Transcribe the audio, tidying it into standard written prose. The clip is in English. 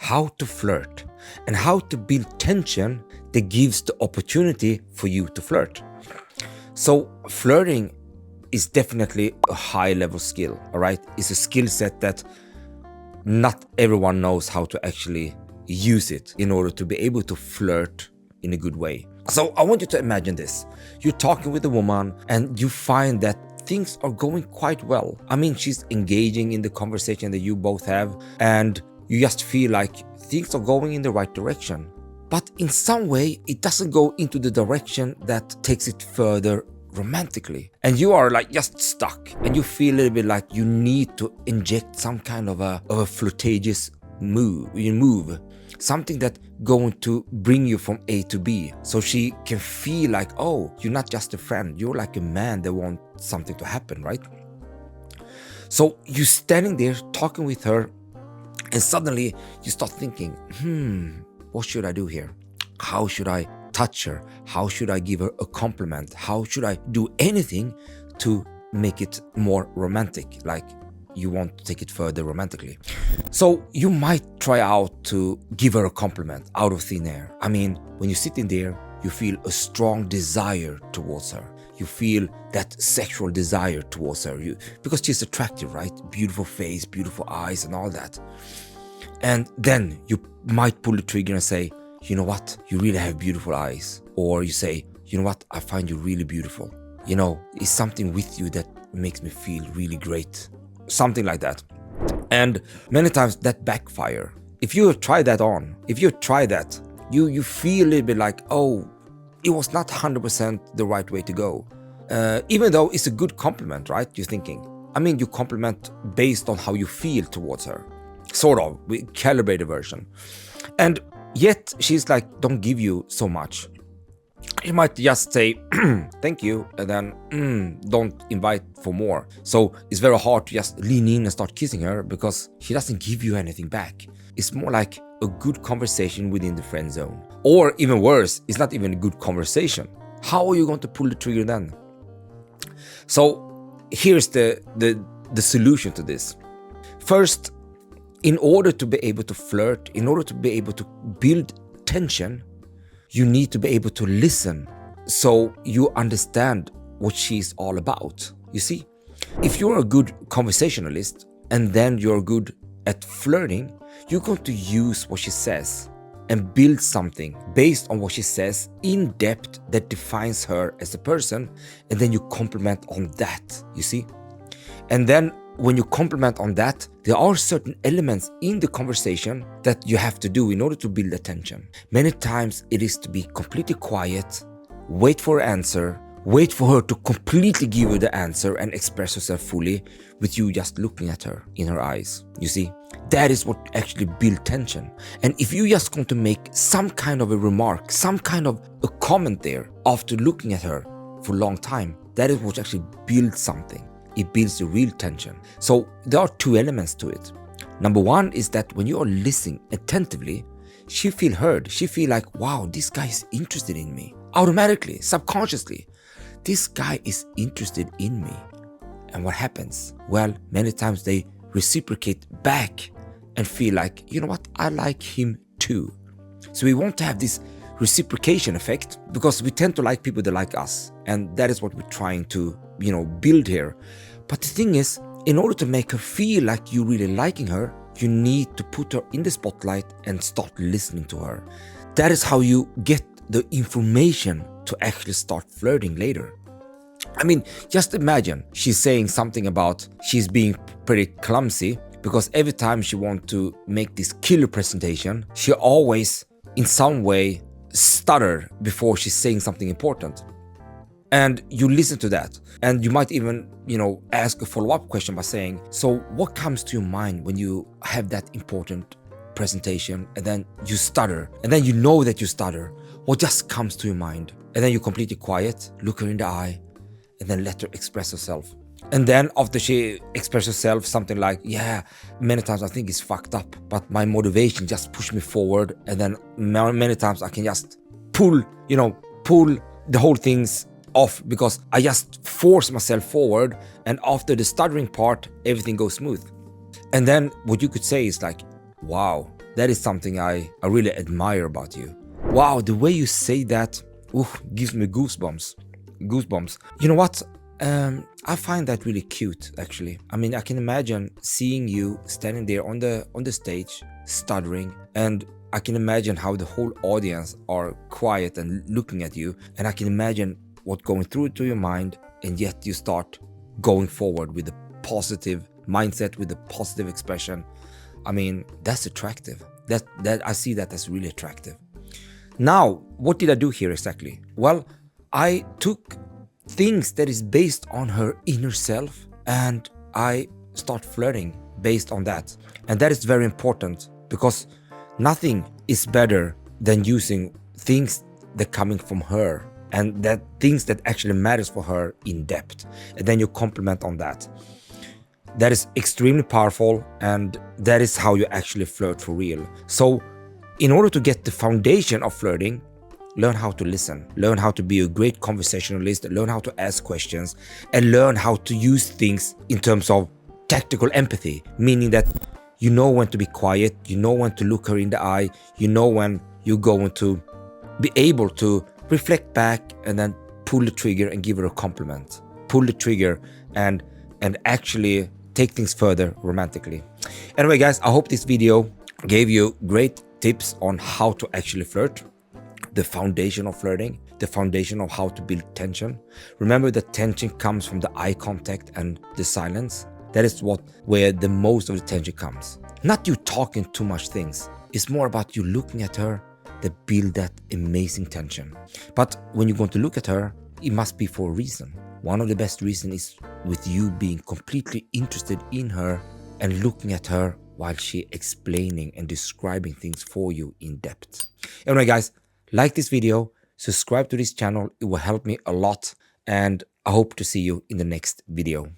how to flirt and how to build tension that gives the opportunity for you to flirt. So flirting is definitely a high level skill, all right? It's a skill set that not everyone knows how to actually use it in order to be able to flirt in a good way. So I want you to imagine this. You're talking with a woman and you find that things are going quite well. I mean, she's engaging in the conversation that you both have, and you just feel like things are going in the right direction. But in some way, it doesn't go into the direction that takes it further romantically. And you are like just stuck, and you feel a little bit like you need to inject some kind of a flirtatious move, something that going to bring you from A to B, so she can feel like, oh, you're not just a friend, you're like a man that wants something to happen, right? So you're standing there talking with her, and suddenly you start thinking, what should I do here? How should I touch her? How should I give her a compliment? How should I do anything to make it more romantic, like you want to take it further romantically? So you might try out to give her a compliment out of thin air. I mean, when you're sitting there, you feel a strong desire towards her. You feel that sexual desire towards her, because she's attractive, right? Beautiful face, beautiful eyes, and all that. And then you might pull the trigger and say, you know what, you really have beautiful eyes. Or you say, you know what, I find you really beautiful. You know, it's something with you that makes me feel really great. Something like that. And many times that backfire. If you try that, you feel a little bit like, oh, it was not 100% the right way to go. Even though it's a good compliment, right? You're thinking. I mean, you compliment based on how you feel towards her. Sort of, with calibrated version. And yet she's like, don't give you so much. You might just say, thank you, and then don't invite for more. So it's very hard to just lean in and start kissing her because she doesn't give you anything back. It's more like a good conversation within the friend zone. Or even worse, it's not even a good conversation. How are you going to pull the trigger then? So here's the solution to this. First, in order to be able to flirt, in order to be able to build tension, you need to be able to listen so you understand what she's all about. You see, if you're a good conversationalist and then you're good at flirting, you're going to use what she says and build something based on what she says in depth that defines her as a person, and then you compliment on that, you see? And then when you compliment on that, there are certain elements in the conversation that you have to do in order to build attention. Many times it is to be completely quiet, wait for her answer, wait for her to completely give you the answer and express herself fully with you just looking at her in her eyes. You see, that is what actually builds tension. And if you just going to make some kind of a remark, some kind of a comment there after looking at her for a long time, that is what actually builds something. It builds the real tension. So there are two elements to it. Number one is that when you are listening attentively, she feel heard. She feel like, wow, this guy is interested in me. Automatically, subconsciously, this guy is interested in me. And what happens? Well, many times they reciprocate back and feel like, you know what, I like him too. So we want to have this reciprocation effect because we tend to like people that like us. And that is what we're trying to, build here. But the thing is, in order to make her feel like you really liking her, you need to put her in the spotlight and start listening to her. That is how you get the information to actually start flirting later. I mean, just imagine she's saying something about she's being pretty clumsy because every time she wants to make this killer presentation, she always in some way stutter before she's saying something important. And you listen to that, and you might even, ask a follow-up question by saying, so what comes to your mind when you have that important presentation and then you stutter, and then you know that you stutter? What just comes to your mind? And then you're completely quiet, look her in the eye, and then let her express herself. And then after she expresses herself, something like, yeah, many times I think it's fucked up, but my motivation just pushed me forward, and then many times I can just pull the whole thing's off because I just force myself forward, and after the stuttering part everything goes smooth. And then what you could say is like, wow, That is something I really admire about you. Wow, the way you say that, gives me goosebumps. Goosebumps. You know what? I find that really cute, actually. I mean, I can imagine seeing you standing there on the stage, stuttering, and I can imagine how the whole audience are quiet and looking at you, and I can imagine what going through to your mind, and yet you start going forward with a positive mindset, with a positive expression. I mean, that's attractive. That I see that as really attractive. Now, what did I do here exactly? Well, I took things that is based on her inner self and I start flirting based on that. And that is very important because nothing is better than using things that coming from her and that things that actually matters for her in depth. And then you complement on that. That is extremely powerful, and that is how you actually flirt for real. So in order to get the foundation of flirting, learn how to listen, learn how to be a great conversationalist, learn how to ask questions, and learn how to use things in terms of tactical empathy, meaning that you know when to be quiet, you know when to look her in the eye, you know when you're going to be able to reflect back and then pull the trigger and give her a compliment. Pull the trigger and actually take things further romantically. Anyway, guys, I hope this video gave you great tips on how to actually flirt, the foundation of flirting, the foundation of how to build tension. Remember that tension comes from the eye contact and the silence. That is where the most of the tension comes. Not you talking too much things. It's more about you looking at her that build that amazing tension. But when you're going to look at her, it must be for a reason. One of the best reasons is with you being completely interested in her and looking at her while she explaining and describing things for you in depth. Anyway, guys, like this video, subscribe to this channel. It will help me a lot, and I hope to see you in the next video.